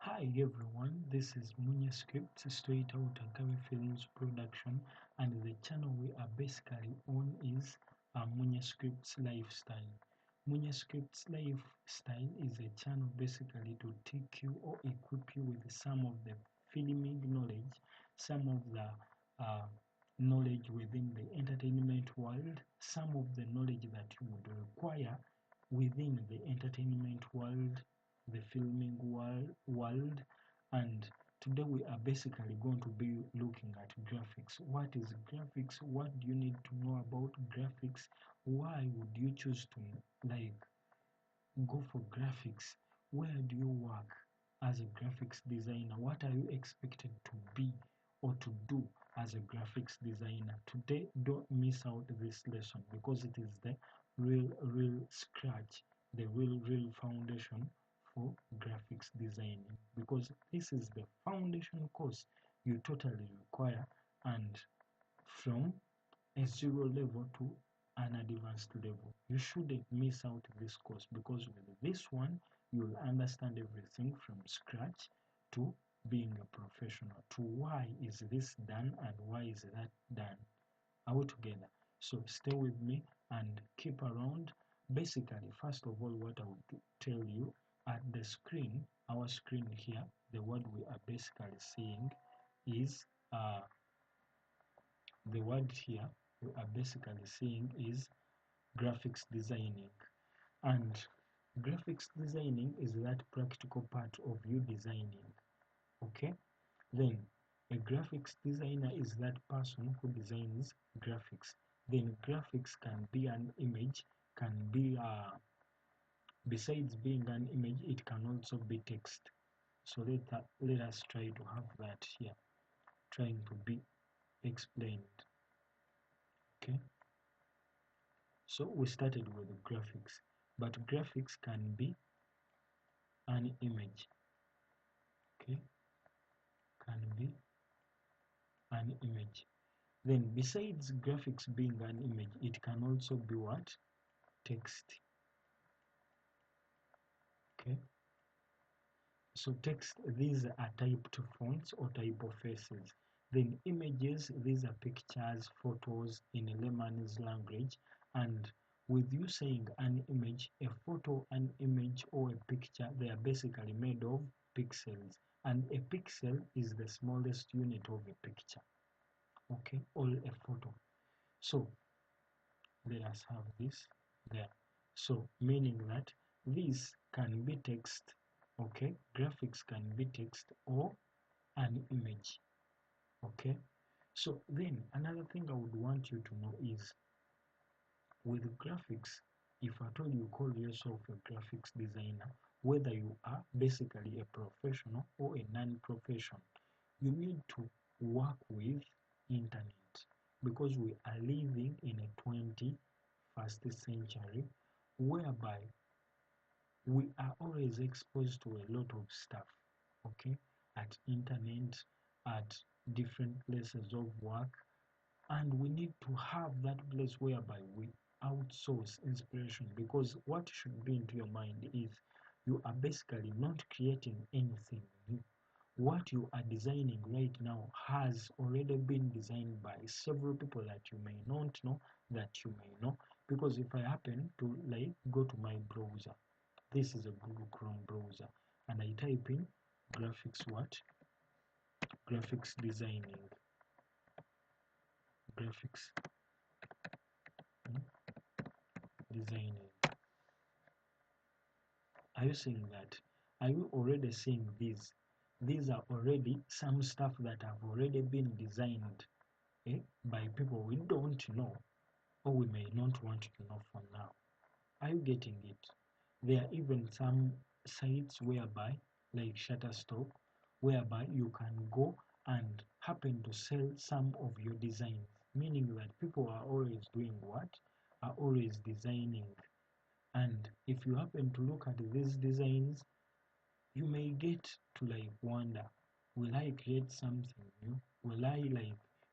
Hi everyone, this is Munya Scripts straight out Agawi Films production, and the channel we are basically on is Munya Scripts Lifestyle. Munya Scripts Lifestyle is a channel basically to take you or equip you with some of the filming knowledge, some of the knowledge within the entertainment world, some of the knowledge that you would require within the entertainment world, the filming world. And today we are basically going to be looking at graphics. What is graphics? What do you need to know about graphics? Why would you choose to go for graphics? Where do you work as a graphics designer? What are you expected to be or to do as a graphics designer? Today, don't miss out this lesson because it is the real scratch, the real foundation for graphics designing, because this is the foundation course you totally require, and from a zero level to an advanced level. You shouldn't miss out this course because with this one you'll understand everything from scratch to being a professional, to why is this done and why is that done all together. So stay with me and keep around. Basically, first of all, what I would tell you, at the screen, our screen here, the word we are basically seeing is the word here we are basically seeing is graphics designing. And graphics designing is that practical part of you designing. Okay, then a graphics designer is that person who designs graphics. Then graphics can be an image, can be besides being an image, it can also be text. So let us try to have that here, trying to be explained. Okay, so we started with graphics, but graphics can be an image. Okay, can be an image. Then besides graphics being an image, it can also be what? Text. Okay, so text, these are typed fonts or typefaces. Then images, these are pictures, photos in a layman's language. And with you saying an image, a photo, an image, or a picture, they are basically made of pixels. And a pixel is the smallest unit of a picture, okay, or a photo. So let us have this there. So meaning that this can be text, okay, graphics can be text or an image, okay. So then another thing I would want you to know is with graphics, if at all you call yourself a graphics designer, whether you are basically a professional or a non-professional, you need to work with internet, because we are living in a 21st century whereby we are always exposed to a lot of stuff, okay, at internet, at different places of work, and we need to have that place whereby we outsource inspiration, because what should be into your mind is you are basically not creating anything new. What you are designing right now has already been designed by several people that you may not know, that you may know. Because if I happen to go to my browser, this is a Google Chrome browser, and I type in graphics what? Graphics designing. Graphics designing. Are you seeing that? Are you already seeing these? These are already some stuff that have already been designed by people we don't know, or we may not want to know for now. Are you getting it? There are even some sites whereby, like Shutterstock, whereby you can go and happen to sell some of your designs, meaning that people are always doing what? Are always designing. And if you happen to look at these designs, you may get to wonder, will I create something new? Will I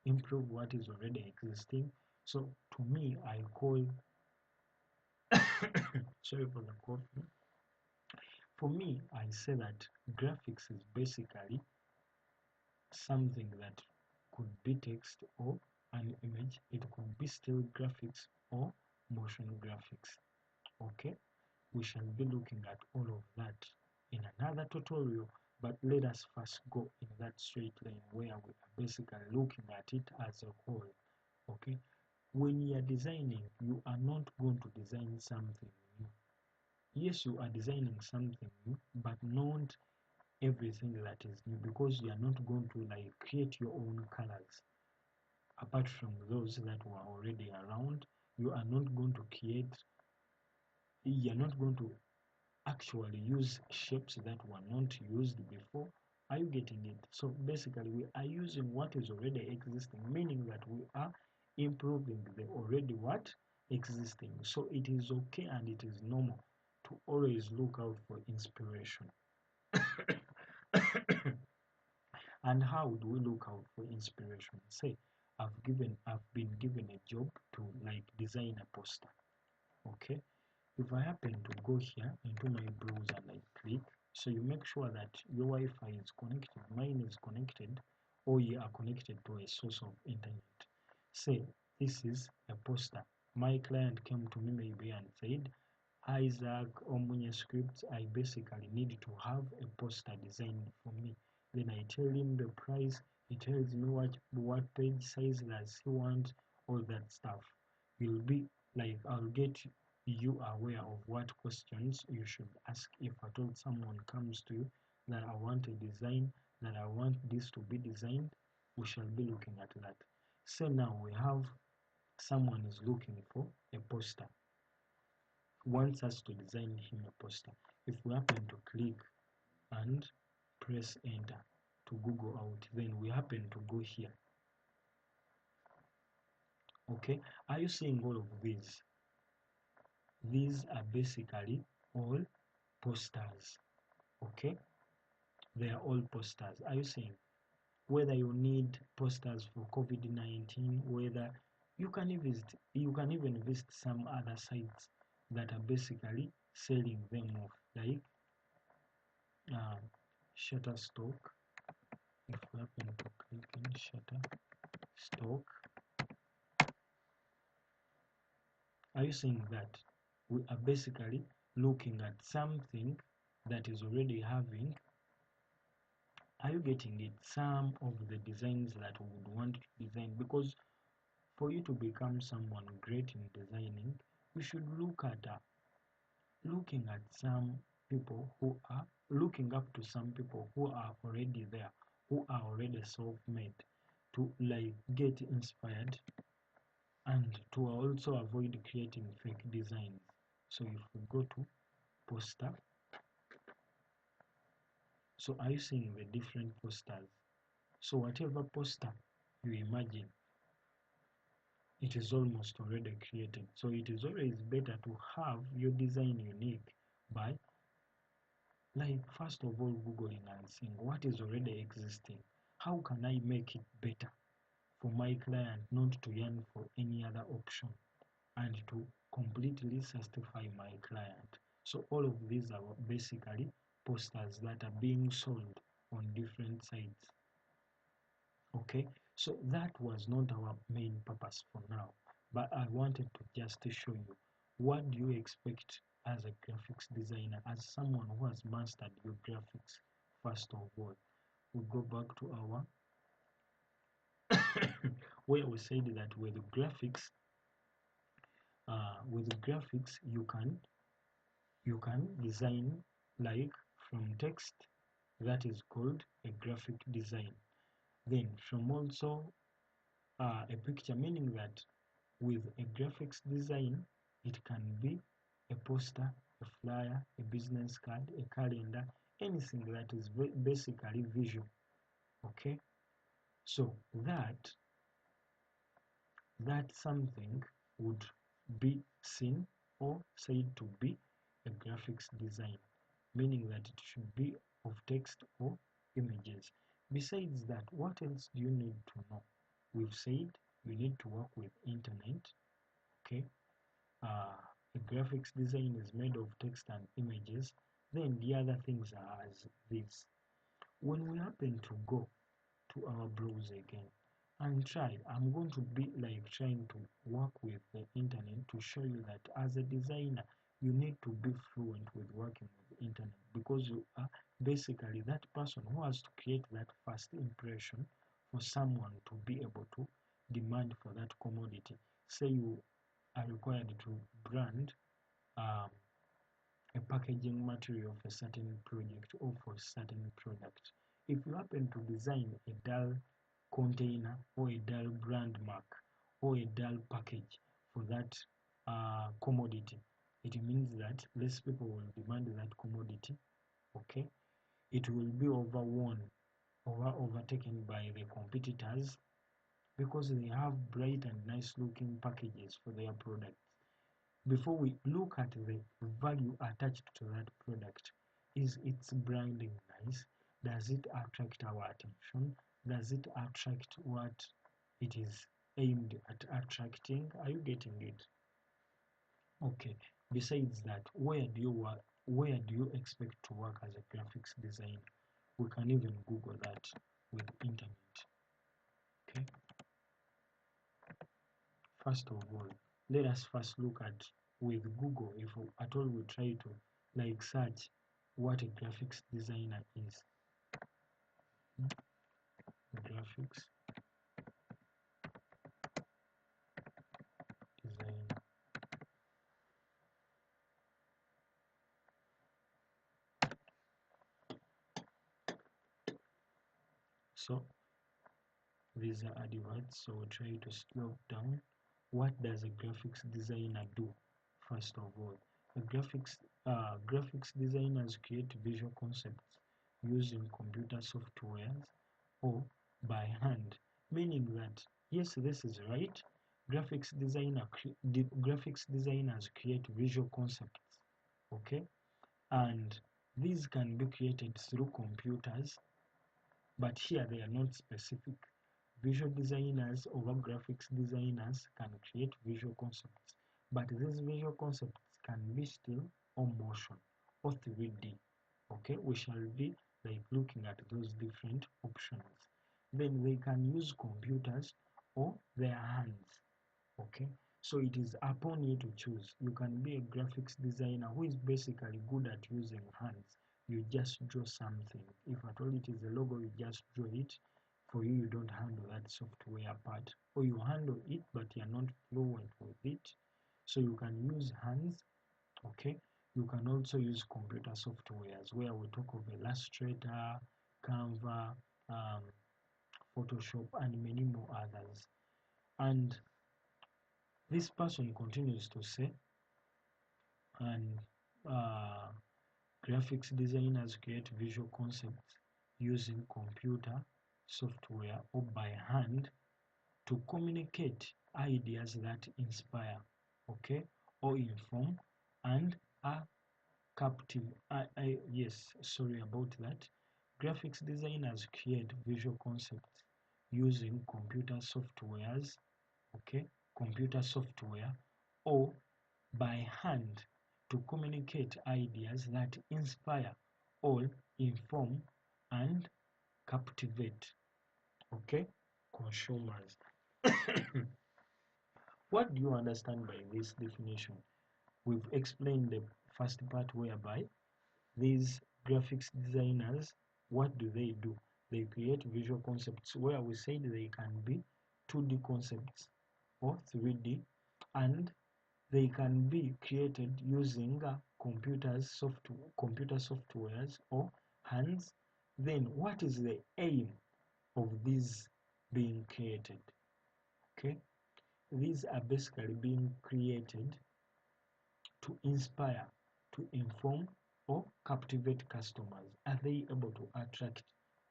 improve what is already existing? So to me, I call sorry for the coffee. For me, I say that graphics is basically something that could be text or an image. It could be still graphics or motion graphics. Okay, we shall be looking at all of that in another tutorial, but let us first go in that straight line where we are basically looking at it as a whole. Okay, when you are designing, you are not going to design something new. Yes, you are designing something new, but not everything that is new, because you are not going to like create your own colors apart from those that were already around. You are not going to create, you are not going to actually use shapes that were not used before. Are you getting it? So basically we are using what is already existing, meaning that we are improving the already what existing. So it is okay and it is normal to always look out for inspiration. And how do we look out for inspiration? Say I've been given a job to like design a poster. Okay, if I happen to go here into my browser and I click, so you make sure that your Wi-Fi is connected, mine is connected, or you are connected to a source of internet. Say this is a poster. My client came to me maybe and said, Isaac or Munya scripts, I basically need to have a poster designed for me. Then I tell him the price, he tells me what page size does he want, all that stuff. Will be like I'll get you aware of what questions you should ask if at all someone comes to you that I want a design, that I want this to be designed. We shall be looking at that. So now we have someone is looking for a poster, wants us to design him a poster. If we happen to click and press enter to Google out, then we happen to go here. Okay, are you seeing all of these? These are basically all posters. Okay, they are all posters. Are you seeing? Whether you need posters for COVID-19, whether you can even visit some other sites that are basically selling them off, like uh, Shutterstock. If we happen to click in Shutterstock, are you seeing that we are basically looking at something that is already having, are you getting it, some of the designs that we would want to design? Because for you to become someone great in designing, you should look at looking at some people who are looking up to some people who are already there, who are already self-made, to like get inspired and to also avoid creating fake designs. So if we go to poster, so are you seeing the different posters? So whatever poster you imagine, it is almost already created. So it is always better to have your design unique by like first of all googling and seeing what is already existing. How can I make it better for my client not to yearn for any other option and to completely satisfy my client? So all of these are basically posters that are being sold on different sites. Okay, so that was not our main purpose for now, but I wanted to just show you what do you expect as a graphics designer, as someone who has mastered your graphics. First of all, we go back to our where we said that with graphics you can design like from text, that is called a graphic design. Then from also a picture, meaning that with a graphics design it can be a poster, a flyer, a business card, a calendar, anything that is basically visual. Okay, so that something would be seen or said to be a graphics design, meaning that it should be of text or images. Besides that, what else do you need to know? We've said you need to work with internet. Okay, a graphics design is made of text and images. Then the other things are as this. When we happen to go to our browser again and try, I'm going to be like trying to work with the internet to show you that as a designer, you need to be fluent with working with the internet, because you are basically that person who has to create that first impression for someone to be able to demand for that commodity. Say you are required to brand um, a packaging material for a certain project or for a certain product. If you happen to design a dull container or a dull brand mark or a dull package for that commodity, it means that less people will demand that commodity. Okay, it will be overwon or overtaken by the competitors because they have bright and nice looking packages for their products. Before we look at the value attached to that product, is its branding nice? Does it attract our attention? Does it attract what it is aimed at attracting? Are you getting it? Okay. Besides that, where do you work? Where do you expect to work as a graphics designer? We can even Google that with internet. Okay. First of all, let us first look at with Google, if at all we try to like search what a graphics designer is. Graphics designer. So these are the words, so we'll try to slow down. What does a graphics designer do? First of all, graphics designers create visual concepts using computer softwares or by hand, meaning that yes, this is right. Graphics designers create visual concepts, okay, and these can be created through computers, but here they are not specific. Visual designers or graphics designers can create visual concepts, but these visual concepts can be still on motion or 3D. Okay, we shall be like looking at those different options. Then they can use computers or their hands. Okay, so it is upon you to choose. You can be a graphics designer who is basically good at using hands. You just draw something. If at all it is a logo, you just draw it. For you, you don't handle that software part, or you handle it but you're not fluent with it. So you can use hands. Okay, you can also use computer softwares where we talk of Illustrator, Canva, Photoshop, and many more others. And this person continues to say, and uh, graphics designers create visual concepts using computer software or by hand to communicate ideas that inspire, okay, or inform and are captive. Yes, sorry about that. Graphics designers create visual concepts using computer softwares, okay, computer software or by hand to communicate ideas that inspire or inform and captivate, okay, consumers. What do you understand by this definition? We've explained the first part whereby these graphics designers, what do? They create visual concepts where we said they can be 2D concepts or 3D, and they can be created using computer softwares or hands. Then what is the aim of these being created? Okay, these are basically being created to inspire, to inform, or captivate customers. Are they able to attract,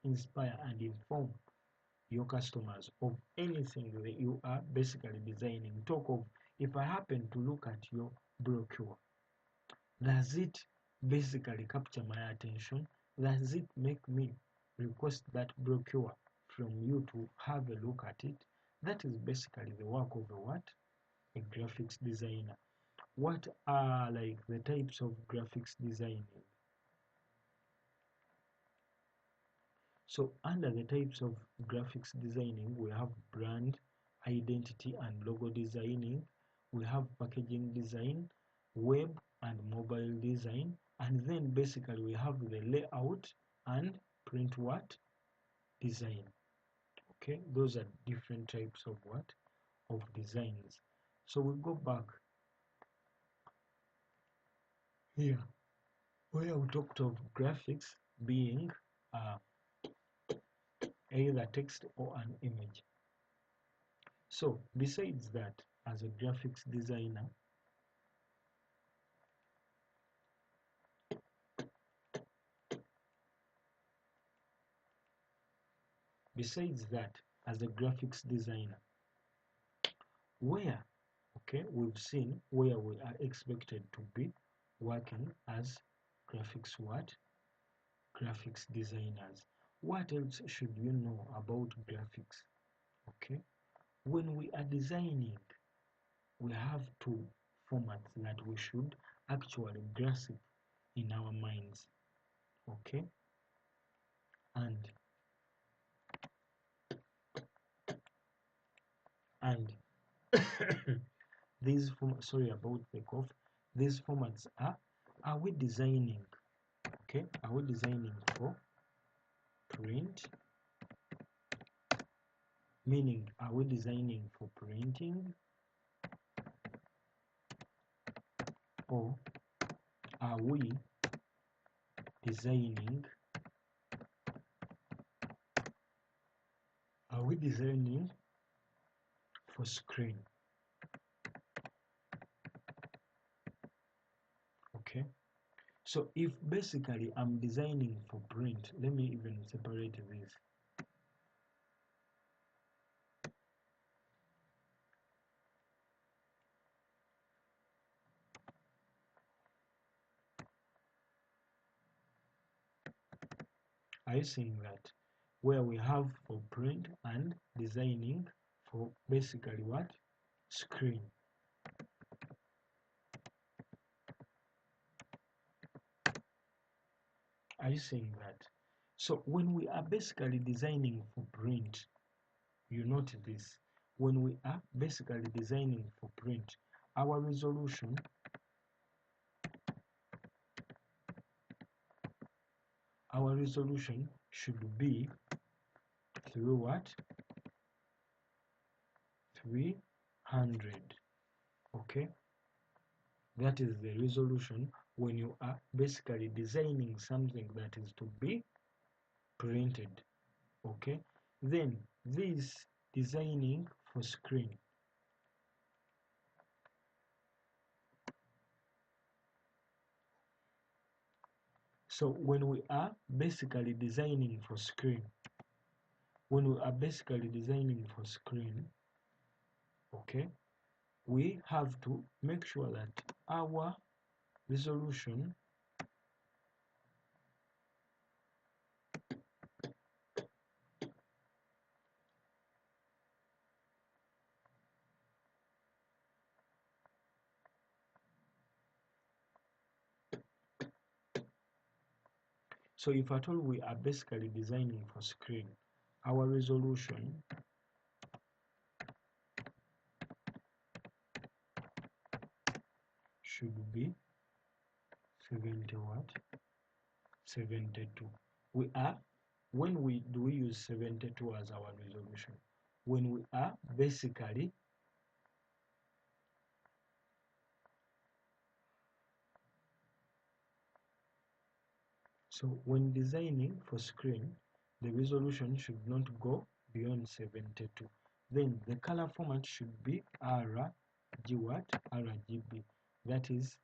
inspire, and inform your customers of anything that you are basically designing? Talk of, if I happen to look at your brochure, does it basically capture my attention? Does it make me request that brochure from you to have a look at it? That is basically the work of a what? A graphics designer. What are like the types of graphics designing? So under the types of graphics designing, we have brand identity and logo designing, we have packaging design, web and mobile design, and then basically we have the layout and print what design. Okay, those are different types of what of designs. So we go back here where we talked of graphics being either text or an image. So besides that, as a graphics designer, where we've seen where we are expected to be working as graphics designers. What else should you know about graphics? Okay, when we are designing, we have two formats that we should actually grasp in our minds. Okay, and these sorry about the cough. These formats are we designing? Okay, are we designing for print? Meaning, are we designing for printing, or are we designing for screen? Okay, so if basically I'm designing for print, let me even separate this. Are you seeing that? Where we have for print and designing for basically what? Screen. Are you seeing that? So when we are basically designing for print, you note this. When we are basically designing for print, our resolution should be through what? 300. Okay, that is the resolution when you are basically designing something that is to be printed. Okay, then this designing for screen. So when we are basically designing for screen, okay, we have to make sure that our resolution so if at all we are basically designing for screen, our resolution should be 70 what? 72. We are, when we use 72 as our resolution? When we are basically so when designing for screen, the resolution should not go beyond 72. Then the color format should be RGB, that is